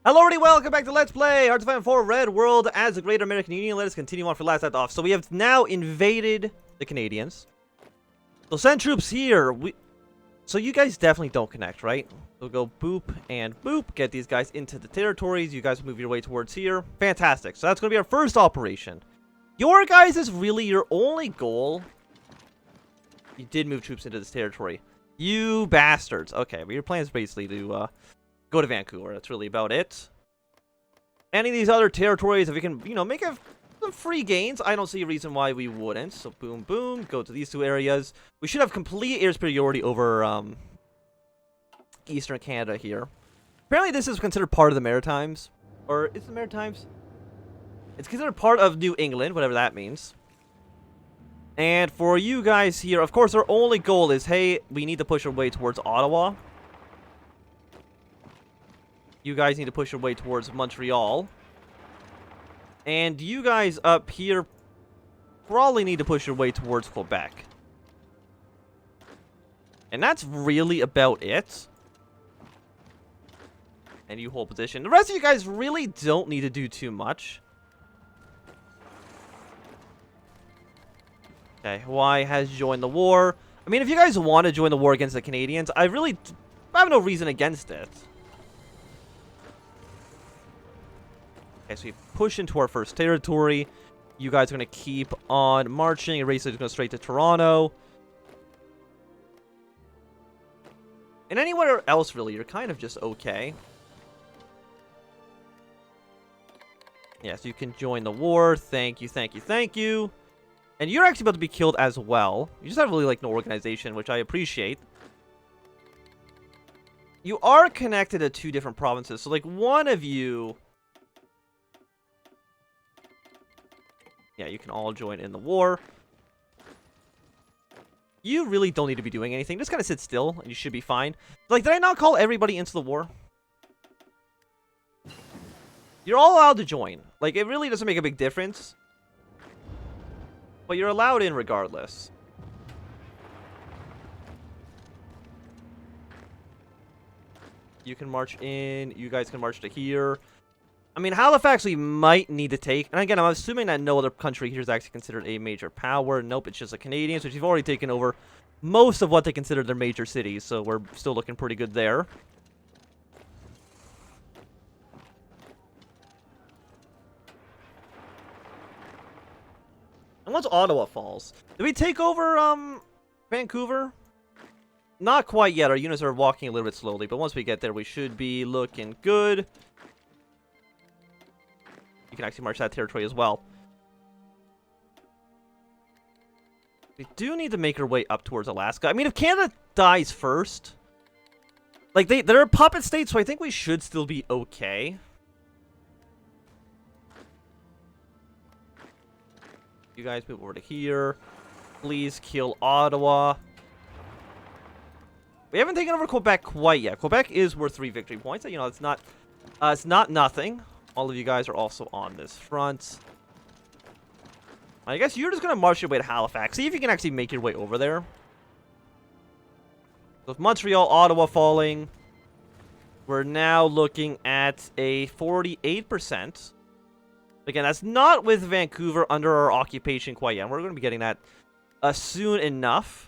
Hello everybody, welcome back to Let's Play RGFX Red World as the Greater American Union. Let us continue on for last left off. So we have now invaded the Canadians. So send troops here. So you guys definitely don't connect, right? We'll go boop and boop, get these guys into the territories. You guys move your way towards here. Fantastic. So that's going to be our first operation. Your guys is really your only goal. You did move troops into this territory. You bastards. Okay, but your plan is basically to go to Vancouver. That's really about it. Any of these other territories, if we can, make some free gains, I don't see a reason why we wouldn't. So boom, boom, go to these two areas. We should have complete air superiority over Eastern Canada here. Apparently this is considered part of the Maritimes. Or is it the Maritimes? It's considered part of New England, whatever that means. And for you guys here, of course, our only goal is, hey, we need to push our way towards Ottawa. You guys need to push your way towards Montreal. And you guys up here probably need to push your way towards Quebec. And that's really about it. And you hold position. The rest of you guys really don't need to do too much. Okay, Hawaii has joined the war. I mean, if you guys want to join the war against the Canadians, I have no reason against it. Okay, so we push into our first territory. You guys are going to keep on marching. Eraser is going straight to Toronto. And anywhere else, really, you're kind of just okay. Yes, you can join the war. Thank you, thank you, thank you. And you're actually about to be killed as well. You just have really, no organization, which I appreciate. You are connected to two different provinces. So, one of you... Yeah, you can all join in the war. You really don't need to be doing anything. Just kind of sit still, and you should be fine. Did I not call everybody into the war? You're all allowed to join. It really doesn't make a big difference. But you're allowed in regardless. You can march in. You guys can march to here. I mean, Halifax we might need to take. And again, I'm assuming that no other country here is actually considered a major power. Nope, it's just the Canadians, which have already taken over most of what they consider their major cities. So we're still looking pretty good there. And once Ottawa falls, did we take over Vancouver? Not quite yet. Our units are walking a little bit slowly, but once we get there, we should be looking good. You can actually march that territory as well. We do need to make our way up towards Alaska. I mean, if Canada dies first... they're a puppet state, so I think we should still be okay. You guys move over to here. Please kill Ottawa. We haven't taken over Quebec quite yet. Quebec is worth 3 victory points. It's not nothing. All of you guys are also on this front. I guess you're just going to march your way to Halifax. See if you can actually make your way over there. So with Montreal, Ottawa falling, we're now looking at a 48%. Again, that's not with Vancouver under our occupation quite yet. We're going to be getting that soon enough.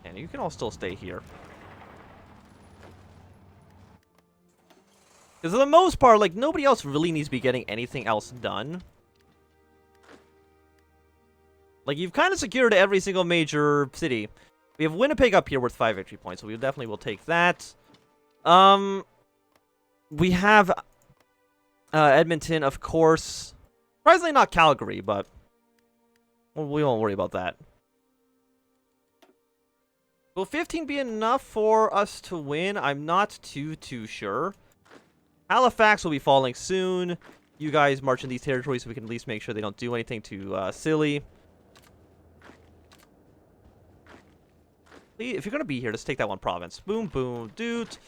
And you can all still stay here. Because for the most part, nobody else really needs to be getting anything else done. You've kind of secured every single major city. We have Winnipeg up here worth 5 victory points, so we definitely will take that. We have Edmonton, of course. Surprisingly not Calgary, but we won't worry about that. Will 15 be enough for us to win? I'm not too sure. Halifax will be falling soon. You guys march in these territories so we can at least make sure they don't do anything too silly. If you're going to be here, just take that one province. Boom, boom, dude.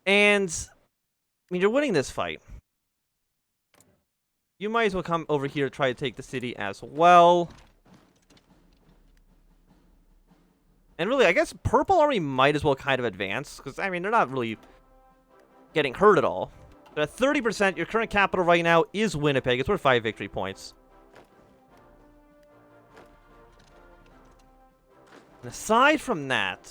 And, I mean, you're winning this fight. You might as well come over here to try to take the city as well. And really, I guess Purple Army might as well kind of advance, because, I mean, they're not really getting hurt at all. But at 30%, your current capital right now is Winnipeg. It's worth 5 victory points. And aside from that,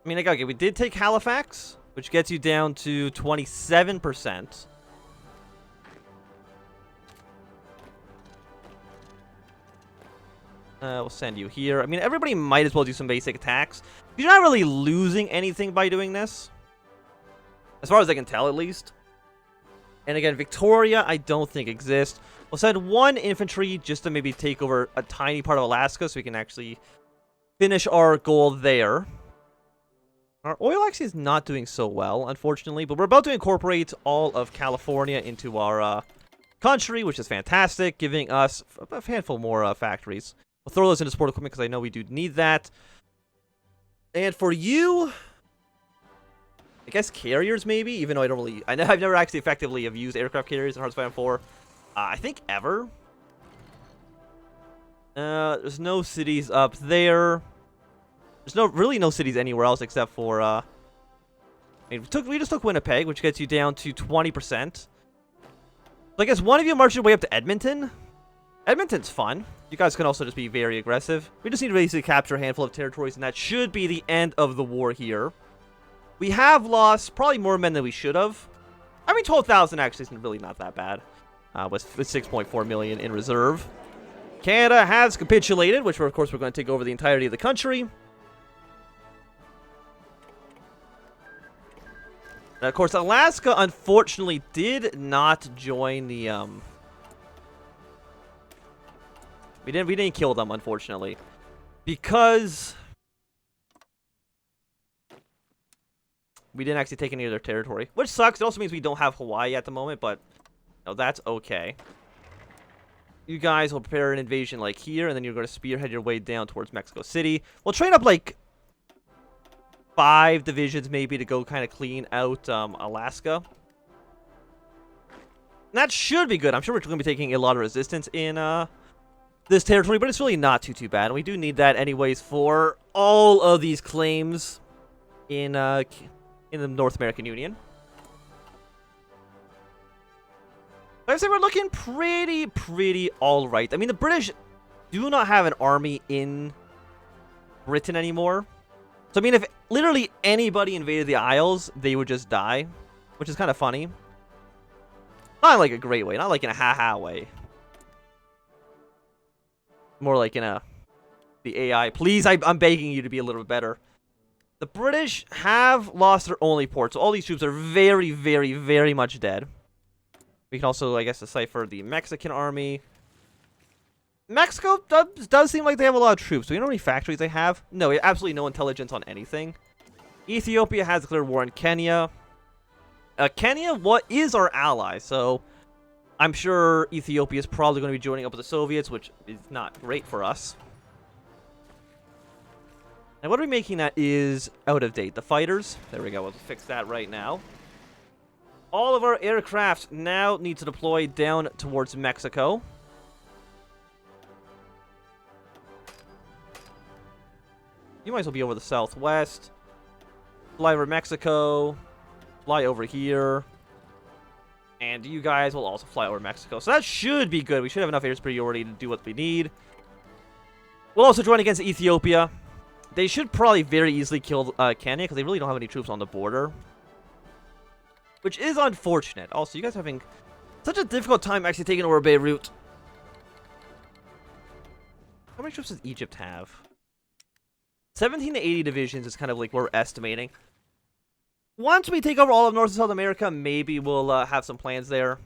I mean, okay, we did take Halifax, which gets you down to 27%. We'll send you here. I mean, everybody might as well do some basic attacks. You're not really losing anything by doing this. As far as I can tell, at least. And again, Victoria, I don't think exists. We'll send 1 infantry just to maybe take over a tiny part of Alaska so we can actually finish our goal there. Our oil actually is not doing so well, unfortunately. But we're about to incorporate all of California into our country, which is fantastic, giving us a handful more factories. We'll throw those into support equipment because I know we do need that. And for you, I guess carriers maybe, even though I don't really... I've never actually effectively have used aircraft carriers in Hearts of Iron 4. I think ever. There's no cities up there. There's really no cities anywhere else except for... I mean, we just took Winnipeg, which gets you down to 20%. So I guess one of you march your way up to Edmonton. Edmonton's fun. You guys can also just be very aggressive. We just need to basically capture a handful of territories, and that should be the end of the war here. We have lost probably more men than we should have. I mean, 12,000 actually isn't really not that bad. With 6.4 million in reserve. Canada has capitulated, which of course we're going to take over the entirety of the country. And of course, Alaska unfortunately did not join the We didn't kill them, unfortunately, because we didn't actually take any of their territory, which sucks. It also means we don't have Hawaii at the moment, but no, that's okay. You guys will prepare an invasion like here, and then you're going to spearhead your way down towards Mexico City. We'll train up like 5 divisions maybe to go kind of clean out Alaska. And that should be good. I'm sure we're going to be taking a lot of resistance in this territory, but it's really not too bad. And we do need that anyways for all of these claims in the North American Union. Like I said, we're looking pretty all right. I mean, the British do not have an army in Britain anymore. So, I mean, if literally anybody invaded the Isles, they would just die, which is kind of funny. Not in like a great way, not like in a ha-ha way. More like in the AI. Please, I'm begging you to be a little bit better. The British have lost their only port, so all these troops are very much dead. We can also, I guess, decipher the Mexican army. Mexico does seem like they have a lot of troops. Do we know how many factories they have? No, we have absolutely no intelligence on anything. Ethiopia has declared war on Kenya. Kenya, what is our ally? So I'm sure Ethiopia is probably going to be joining up with the Soviets, which is not great for us. And what are we making that is out of date? The fighters. There we go. We'll fix that right now. All of our aircraft now need to deploy down towards Mexico. You might as well be over the southwest. Fly over Mexico. Fly over here. And you guys will also fly over Mexico. So that should be good. We should have enough air superiority to do what we need. We'll also join against Ethiopia. They should probably very easily kill Kenya because they really don't have any troops on the border. Which is unfortunate. Also, you guys are having such a difficult time actually taking over Beirut. How many troops does Egypt have? 17 to 80 divisions is kind of like what we're estimating. Once we take over all of North and South America, maybe we'll have some plans there.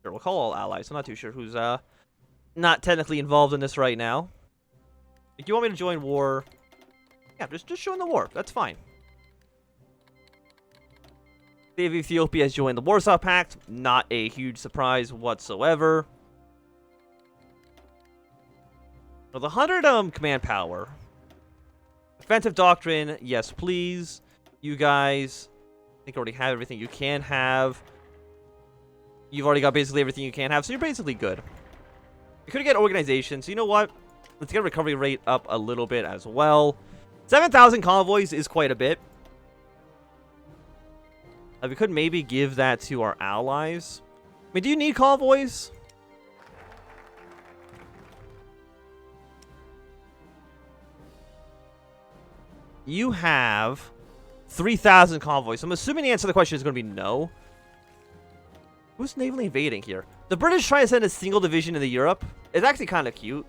Sure, we'll call all allies. I'm not too sure who's not technically involved in this right now. If you want me to join war, yeah, just join the war. That's fine. State of Ethiopia has joined the Warsaw Pact. Not a huge surprise whatsoever. Well, the 100 command power. Offensive doctrine, yes please. You guys, I think already have everything you can have. You've already got basically everything you can have, so you're basically good. You could get organization, so you know what? Let's get recovery rate up a little bit as well. 7,000 convoys is quite a bit. We could maybe give that to our allies. I mean, do you need convoys? You have 3,000 convoys. So I'm assuming the answer to the question is going to be no. Who's navally invading here? The British try to send a single division into Europe. It's actually kind of cute.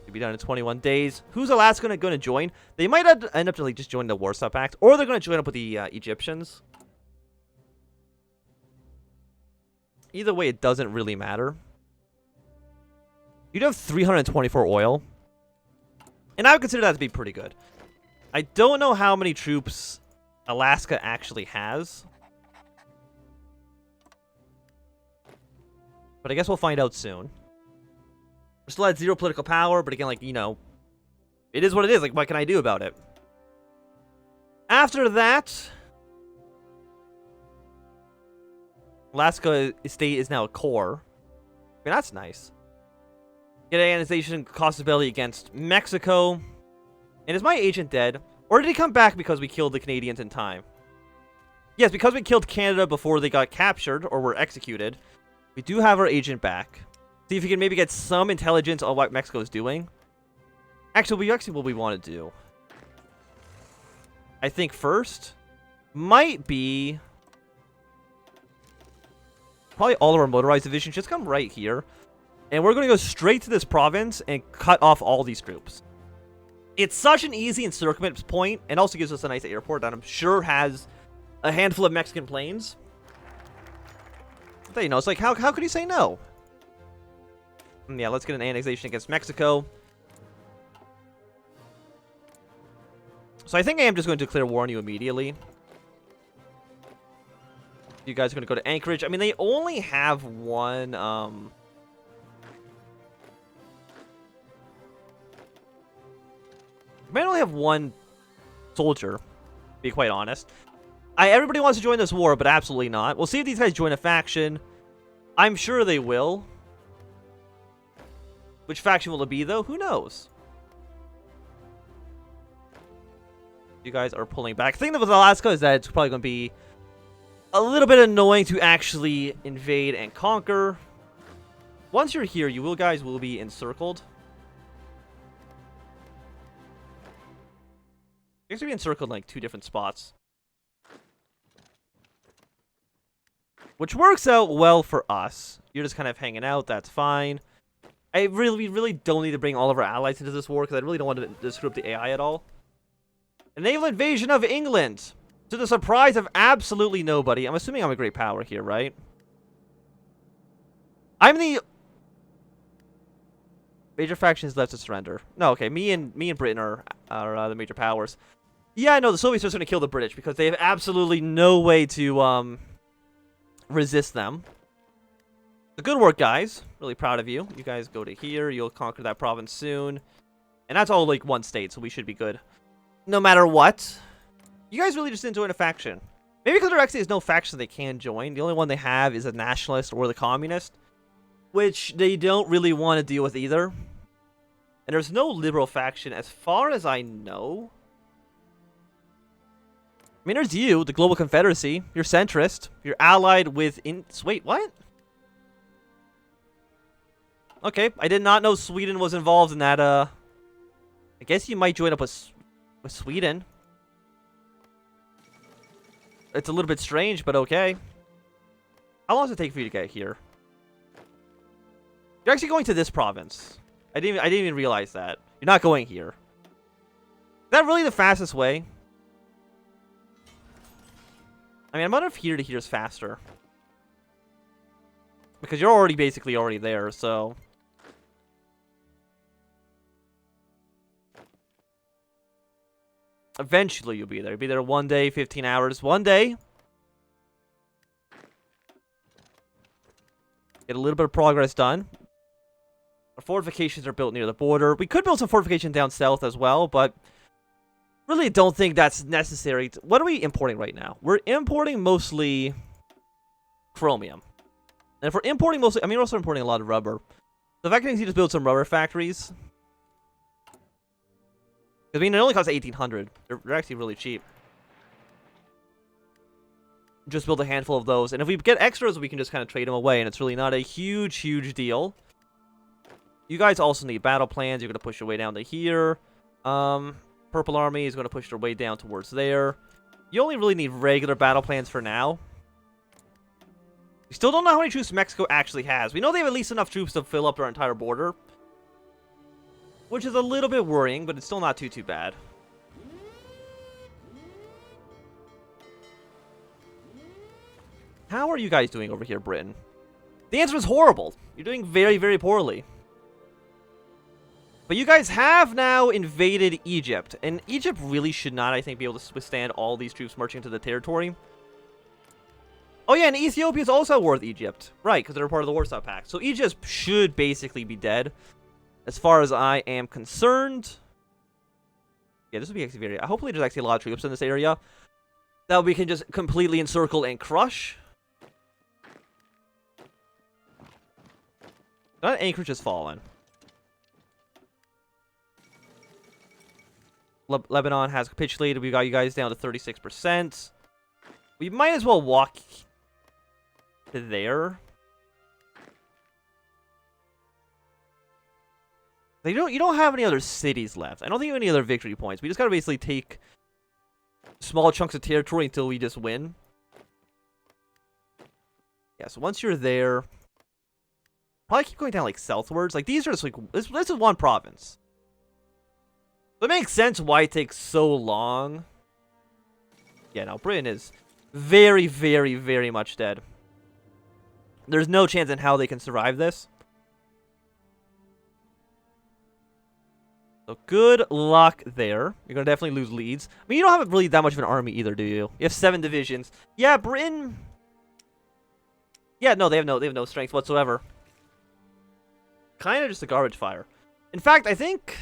It'll be done in 21 days. Who's Alaska going to join? They might end up like just joining the Warsaw Pact, or they're going to join up with the Egyptians. Either way, it doesn't really matter. You'd have 324 oil. And I would consider that to be pretty good. I don't know how many troops Alaska actually has. But I guess we'll find out soon. We're still at 0 political power, but again, like, you know, it is what it is. Like, what can I do about it? After that, Alaska state is now a core. I mean, that's nice. Get annexation cost ability against Mexico. And is my agent dead? Or did he come back because we killed the Canadians in time? Yes, because we killed Canada before they got captured or were executed. We do have our agent back. See if we can maybe get some intelligence on what Mexico is doing. Actually, what we want to do, I think first, might be probably all of our motorized divisions just come right here. And we're going to go straight to this province and cut off all these troops. It's such an easy encirclement point, and also gives us a nice airport that I'm sure has a handful of Mexican planes. But, you know, it's like, how could you say no? Yeah, let's get an annexation against Mexico. So I think I am just going to declare war on you immediately. You guys are going to go to Anchorage. I mean, they only have one, they might only have one soldier, to be quite honest. Everybody wants to join this war, but absolutely not. We'll see if these guys join a faction. I'm sure they will. Which faction will it be, though? Who knows? You guys are pulling back. The thing with Alaska is that it's probably going to be a little bit annoying to actually invade and conquer. Once you're here, you guys will be encircled. You're going to be encircled in like 2 different spots. Which works out well for us. You're just kind of hanging out. That's fine. We really don't need to bring all of our allies into this war because I really don't want to screw up the AI at all. A naval invasion of England. To the surprise of absolutely nobody. I'm assuming I'm a great power here, right? I'm the major factions left to surrender. No, okay. Me and Britain are the major powers. Yeah, I know the Soviets are just going to kill the British because they have absolutely no way to resist them. So good work, guys. Really proud of you. You guys go to here. You'll conquer that province soon. And that's all like one state, so we should be good. No matter what. You guys really just didn't join a faction. Maybe because there actually is no faction they can join. The only one they have is a nationalist or the communist. Which they don't really want to deal with either. And there's no liberal faction as far as I know. I mean, there's you, the Global Confederacy. You're centrist. You're allied with... Wait, what? Okay, I did not know Sweden was involved in that, I guess you might join up with Sweden. It's a little bit strange, but okay. How long does it take for you to get here? You're actually going to this province. I didn't even realize that. You're not going here. Is that really the fastest way? I mean, I wonder if here to here is faster. Because you're already basically already there, so... Eventually you'll be there. You'll be there 1 day, 15 hours. 1 day. Get a little bit of progress done. Our fortifications are built near the border. We could build some fortifications down south as well, but... really don't think that's necessary. What are we importing right now? We're importing mostly... chromium. And if we're importing mostly... I mean, we're also importing a lot of rubber. The fact that you just build some rubber factories. I mean, it only costs 1,800. They're actually really cheap. Just build a handful of those. And if we get extras, we can just kind of trade them away. And it's really not a huge, huge deal. You guys also need battle plans. You're going to push your way down to here. Purple Army is going to push their way down towards there. You only really need regular battle plans for now. We still don't know how many troops Mexico actually has. We know they have at least enough troops to fill up their entire border. Which is a little bit worrying, but it's still not too bad. How are you guys doing over here, Britain? The answer is horrible. You're doing very, very poorly. But you guys have now invaded Egypt. And Egypt really should not, I think, be able to withstand all these troops marching into the territory. Oh yeah, and Ethiopia is also at war with Egypt. Right, because they're part of the Warsaw Pact. So Egypt should basically be dead. As far as I am concerned. Yeah, this would be actually very... Hopefully there's actually a lot of troops in this area that we can just completely encircle and crush. That Anchorage has fallen. Lebanon has capitulated. We got you guys down to 36%. We might as well walk to there. You don't have any other cities left. I don't think you have any other victory points. We just gotta basically take small chunks of territory until we just win. Yeah, so once you're there, probably keep going down like southwards. Like these are just like this is one province. So it makes sense why it takes so long. Yeah, no, Britain is very, very, very much dead. There's no chance in how they can survive this. So good luck there. You're going to definitely lose leads. I mean, you don't have really that much of an army either, do you? You have 7 divisions. Yeah, Britain... Yeah, no, they have no strength whatsoever. Kind of just a garbage fire. In fact, I think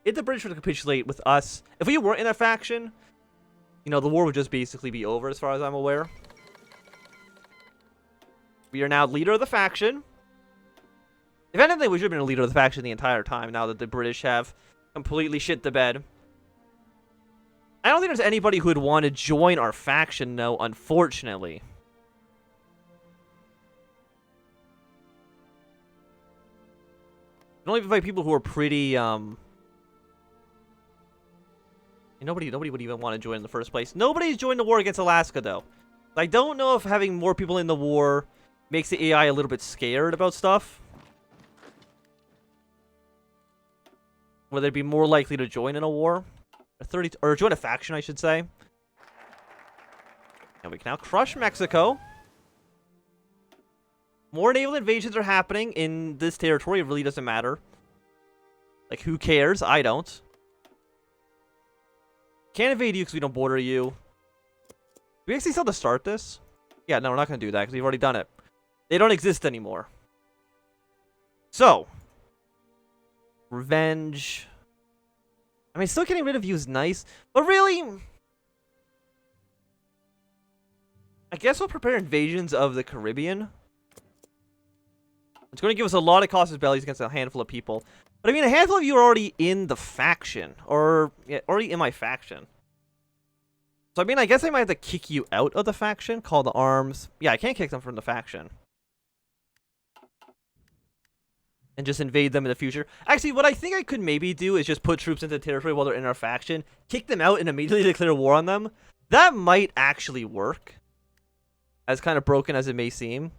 if the British were to capitulate with us, if we weren't in a faction, you know, the war would just basically be over as far as I'm aware. We are now leader of the faction. If anything, we should have been a leader of the faction the entire time now that the British have completely shit the bed. I don't think there's anybody who would want to join our faction, no, unfortunately. Only invite people who are pretty, Nobody would even want to join in the first place. Nobody's joined the war against Alaska, though. I don't know if having more people in the war makes the AI a little bit scared about stuff. Where they'd be more likely to join in a war. Or join a faction, I should say. And we can now crush Mexico. More naval invasions are happening in this territory. It really doesn't matter. Like, who cares? I don't. Can't invade you because we don't border you. Do we actually still have to start this? Yeah, no, we're not going to do that because we've already done it. They don't exist anymore. So. Revenge. I mean, still getting rid of you is nice. But really... I guess we'll prepare invasions of the Caribbean. It's going to give us a lot of casus bellis against a handful of people. But I mean, a handful of you are already in the faction. Or, yeah, already in my faction. So I mean, I guess I might have to kick you out of the faction. Call the arms. Yeah, I can't kick them from the faction. And just invade them in the future. Actually, what I think I could maybe do is just put troops into territory while they're in our faction. Kick them out and immediately declare war on them. That might actually work. As kind of broken as it may seem.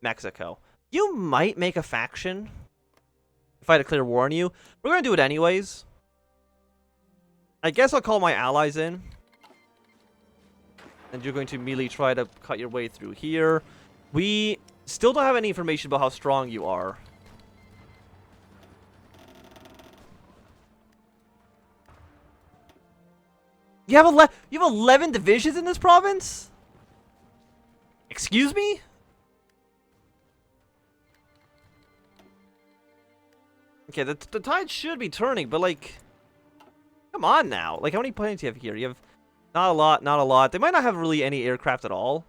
Mexico. You might make a faction if I declare war on you. We're going to do it anyways. I guess I'll call my allies in. And you're going to immediately try to cut your way through here. We still don't have any information about how strong you are. You have 11 divisions in this province? Excuse me? Okay, the tide should be turning, but like... Come on now. Like, how many planes do you have here? You have not a lot, not a lot. They might not have really any aircraft at all.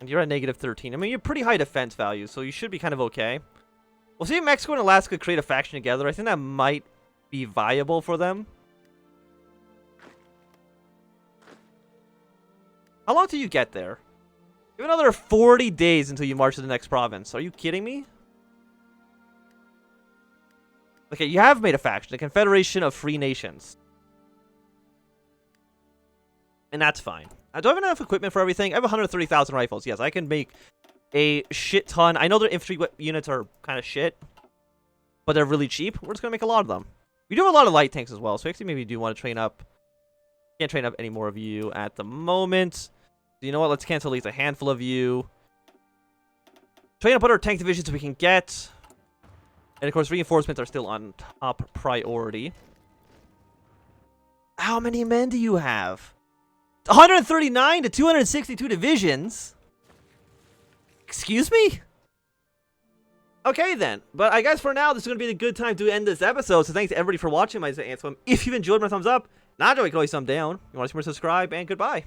And you're at -13. I mean, you're pretty high defense value, so you should be kind of okay. We'll see if Mexico and Alaska create a faction together. I think that might be viable for them. How long till you get there? You have another 40 days until you march to the next province. Are you kidding me? Okay, you have made a faction, the Confederation of Free Nations. And that's fine. Do I have enough equipment for everything? I have 130,000 rifles. Yes, I can make a shit ton. I know their infantry units are kind of shit, but they're really cheap. We're just going to make a lot of them. We do have a lot of light tanks as well, so actually maybe do want to train up. Can't train up any more of you at the moment. You know what? Let's cancel at least a handful of you. Train up other tank divisions we can get. And of course, reinforcements are still on top priority. How many men do you have? 139 to 262 divisions? Excuse me? Okay then, but I guess for now, this is going to be a good time to end this episode. So thanks to everybody for watching. My name is Antoine. If you've enjoyed, my thumbs up. Not enjoyed, you can always thumb down. You want to see more, subscribe, and goodbye.